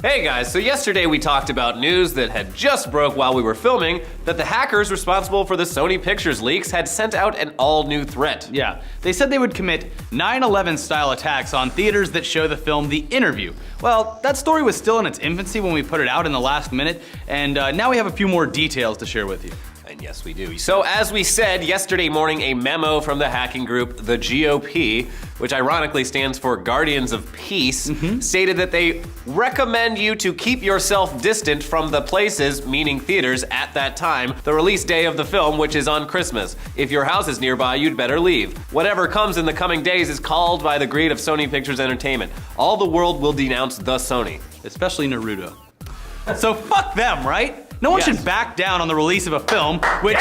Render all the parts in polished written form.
Hey guys, so yesterday we talked about news that had just broke while we were filming that the hackers responsible for the Sony Pictures leaks had sent out an all-new threat. Yeah, they said they would commit 9/11 style attacks on theaters that show the film The Interview. Well, that story was still in its infancy when we put it out in the last minute, and now we have a few more details to share with you. And yes, we do. So as we said yesterday morning, a memo from the hacking group, the GOP, which ironically stands for Guardians of Peace, stated that they recommend you to keep yourself distant from the places, meaning theaters, at that time, the release day of the film, which is on Christmas. If your house is nearby, you'd better leave. Whatever comes in the coming days is called by the greed of Sony Pictures Entertainment. All the world will denounce the Sony. Especially Naruto. So fuck them, right? No one should back down on the release of a film, which,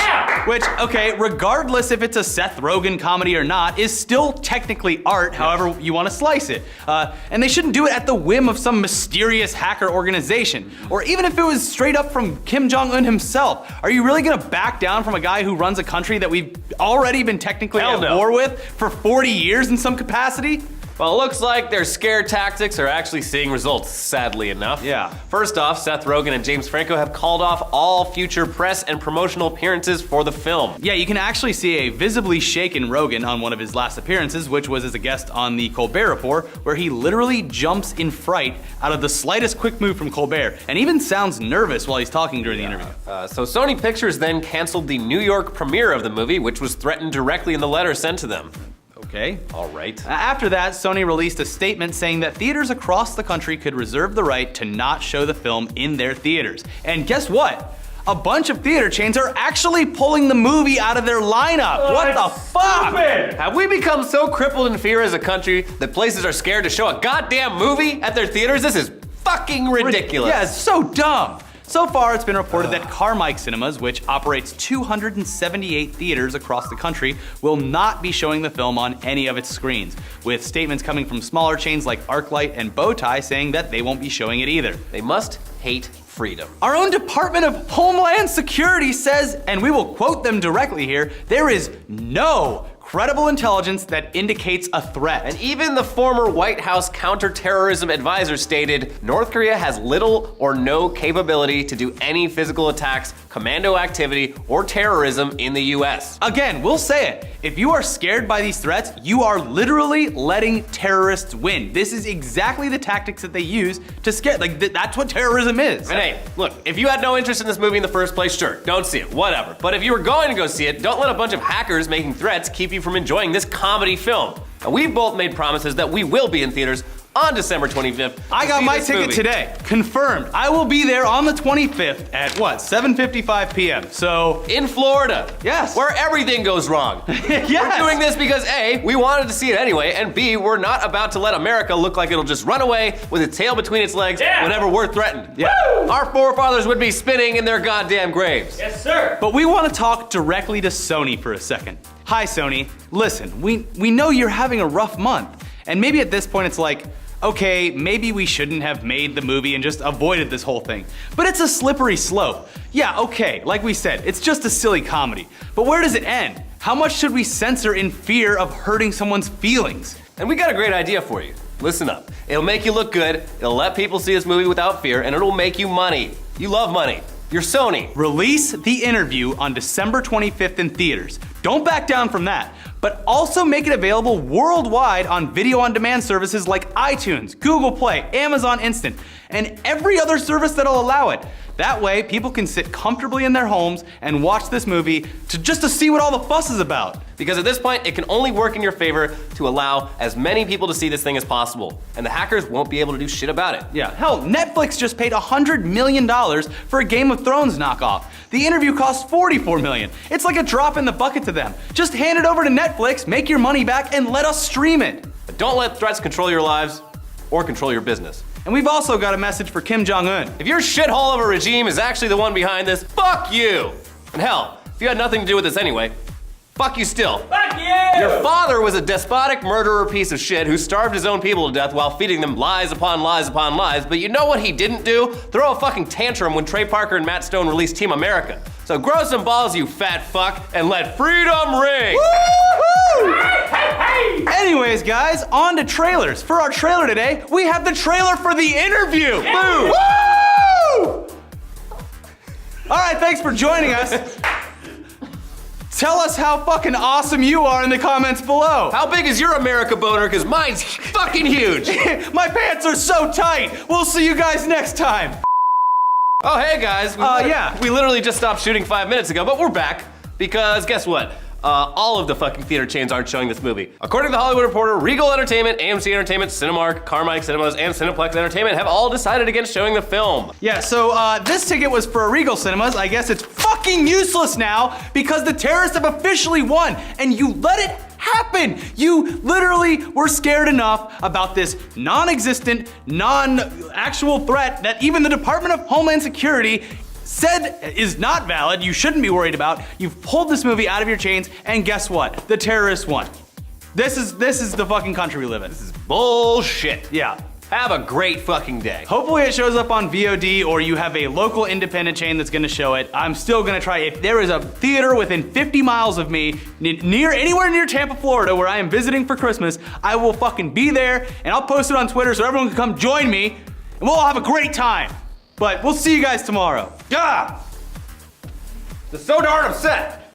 okay, regardless if it's a Seth Rogen comedy or not, is still technically art, however you want to slice it. And they shouldn't do it at the whim of some mysterious hacker organization, or even if it was straight up from Kim Jong-un himself. Are you really gonna back down from a guy who runs a country that we've already been technically at war with for 40 years in some capacity? Well, it looks like their scare tactics are actually seeing results, sadly enough. Yeah. First off, Seth Rogen and James Franco have called off all future press and promotional appearances for the film. Yeah, you can actually see a visibly shaken Rogen on one of his last appearances, which was as a guest on the Colbert Report, where he literally jumps in fright out of the slightest quick move from Colbert, and even sounds nervous while he's talking during the interview. So Sony Pictures then canceled the New York premiere of the movie, which was threatened directly in the letter sent to them. Okay. All right. After that, Sony released a statement saying that theaters across the country could reserve the right to not show the film in their theaters. And guess what? A bunch of theater chains are actually pulling the movie out of their lineup. What the fuck? Stupid. Have we become so crippled in fear as a country that places are scared to show a goddamn movie at their theaters? This is fucking ridiculous. Yeah, it's so dumb. So far, it's been reported that Carmike Cinemas, which operates 278 theaters across the country, will not be showing the film on any of its screens, with statements coming from smaller chains like ArcLight and Bowtie saying that they won't be showing it either. They must hate freedom. Our own Department of Homeland Security says, and we will quote them directly here, there is no credible intelligence that indicates a threat. And even the former White House counterterrorism advisor stated, North Korea has little or no capability to do any physical attacks, commando activity, or terrorism in the US. Again, we'll say it. If you are scared by these threats, you are literally letting terrorists win. This is exactly the tactics that they use to scare, that's what terrorism is. And hey, look, if you had no interest in this movie in the first place, sure, don't see it, whatever. But if you were going to go see it, don't let a bunch of hackers making threats keep you from enjoying this comedy film. And we've both made promises that we will be in theaters on December 25th. I got my ticket today, confirmed. I will be there on the 25th at what, 7:55 p.m. So in Florida, yes, where everything goes wrong. Yes. We're doing this because A, we wanted to see it anyway, and B, we're not about to let America look like it'll just run away with its tail between its legs whenever we're threatened. Yeah. Our forefathers would be spinning in their goddamn graves. Yes, sir. But we want to talk directly to Sony for a second. Hi, Sony. Listen, we know you're having a rough month, and maybe at this point it's like, okay, maybe we shouldn't have made the movie and just avoided this whole thing. But it's a slippery slope. Yeah, okay, like we said, it's just a silly comedy. But where does it end? How much should we censor in fear of hurting someone's feelings? And we got a great idea for you. Listen up. It'll make you look good, it'll let people see this movie without fear, and it'll make you money. You love money. You're Sony. Release The Interview on December 25th in theaters. Don't back down from that. But also make it available worldwide on video-on-demand services like iTunes, Google Play, Amazon Instant, and every other service that'll allow it. That way, people can sit comfortably in their homes and watch this movie just to see what all the fuss is about. Because at this point, it can only work in your favor to allow as many people to see this thing as possible. And the hackers won't be able to do shit about it. Yeah, hell, Netflix just paid $100 million for a Game of Thrones knockoff. The Interview cost $44 million. It's like a drop in the bucket to them. Just hand it over to Netflix, make your money back, and let us stream it. But don't let threats control your lives or control your business. And we've also got a message for Kim Jong-un. If your shithole of a regime is actually the one behind this, fuck you! And hell, if you had nothing to do with this anyway, fuck you still. Fuck you! Your father was a despotic murderer piece of shit who starved his own people to death while feeding them lies upon lies upon lies, but you know what he didn't do? Throw a fucking tantrum when Trey Parker and Matt Stone released Team America. So grow some balls, you fat fuck, and let freedom ring! Woo-hoo! Anyways, guys, on to trailers. For our trailer today, we have the trailer for The Interview. Boom! Woo! All right, thanks for joining us. Tell us how fucking awesome you are in the comments below. How big is your America boner? Because mine's fucking huge. My pants are so tight. We'll see you guys next time. Oh, hey guys. Yeah. We literally just stopped shooting 5 minutes ago, but we're back because guess what? All of the fucking theater chains aren't showing this movie. According to The Hollywood Reporter, Regal Entertainment, AMC Entertainment, Cinemark, Carmike Cinemas, and Cineplex Entertainment have all decided against showing the film. Yeah, so this ticket was for Regal Cinemas. I guess it's fucking useless now because the terrorists have officially won, and you let it happen. You literally were scared enough about this non-existent, non-actual threat that even the Department of Homeland Security said is not valid, you shouldn't be worried about. You've pulled this movie out of your chains, and guess what? The terrorists won. This is the fucking country we live in. This is bullshit. Yeah. Have a great fucking day. Hopefully it shows up on VOD or you have a local independent chain that's gonna show it. I'm still gonna try. If there is a theater within 50 miles of me, anywhere near Tampa, Florida, where I am visiting for Christmas, I will fucking be there and I'll post it on Twitter so everyone can come join me and we'll all have a great time. But we'll see you guys tomorrow. God! This is so darn upset.